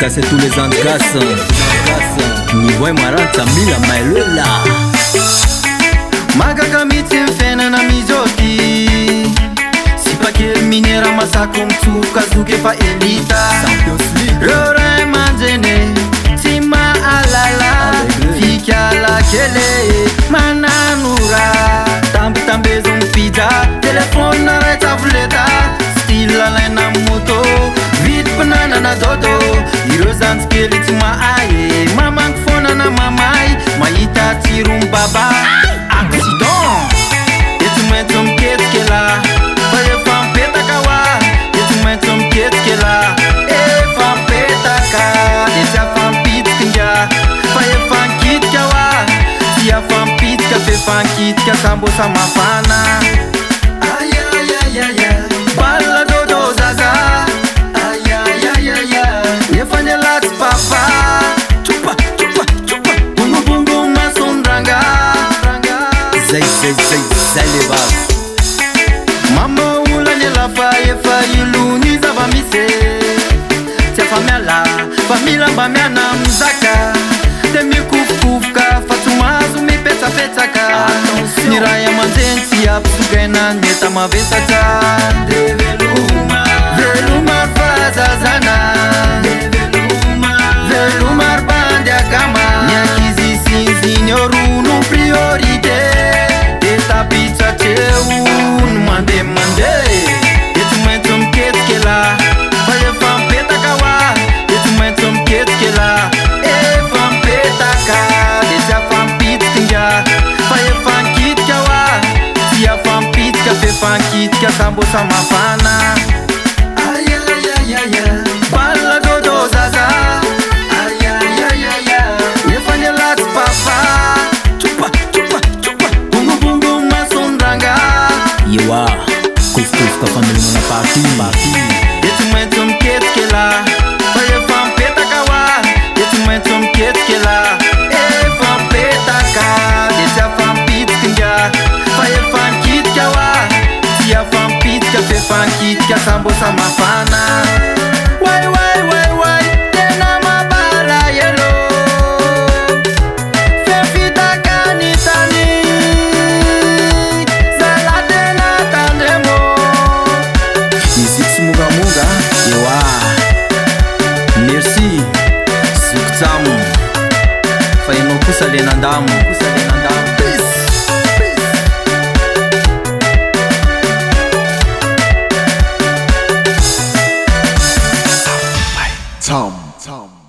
dédicace à tous les Andgas. Nivoy Maranta Mila Mailela Magagamitsy fiainana mizoty sy pakely minera masako mitsoka zoky efa elita. Reo ray aman-dreny tsy mahalala fikala kely manano raha tambitambezo mipija telefôna ray tavoleta style alaina moto vidy mpananana dodo. Ireo zanjikely tsy mahay mamangy fônana mamay mahita tsirombaba accident ety maintsy miketsiky la fa efa mipetaka wa ety maintsy miketsiky la efa mipetaka de tsy afa mipitsika nga fa efa nkitika wa tsy afa mipitsika fe fa nkitika sambosa mafana. Balla dodo zaza efa nyalatsy papa chupa chupa chupa bungubungu masondrang Zay le bas mama ula nyalafa efa iluni zava-misy tsy afa miala fa milamba miana mizaka de mikufukufuka fa tsy mahazo mipetsapetsaka ny ray aman-dreny tsy ampisokaina meta mavesatra veloma fazazana veloma arbandy agama ny ankizy sinziny orono priorité de tapitsatreo no mandeha ety maintsy miketsiky la fa efa mipetaka wa ety maintsy miketsiky la efa mipetaka de tsy afa mipitsika nga fa efa nkitika wa tsy afa mipitsika fe fa nkitika sambosa mafana. Balla dodo zaza efa nyalatsy papa chupa chupa chupa bungubungu masondrang Yewa Kuf ka family na party ety maintsy miketsiky la fa efa mipetaka wa ety maintsy miketsiky la efa mipetaka de tsy afa mipitsika nga fa efa nkitika wa tsy afa mipitsika fe fa nkitika sambosa mafana. Wai tena mabala yelo fefitaka nitani zala tena tandremo Musique Mugamuga Yewa Merci Suktamu Faino kusalenandamu Tom.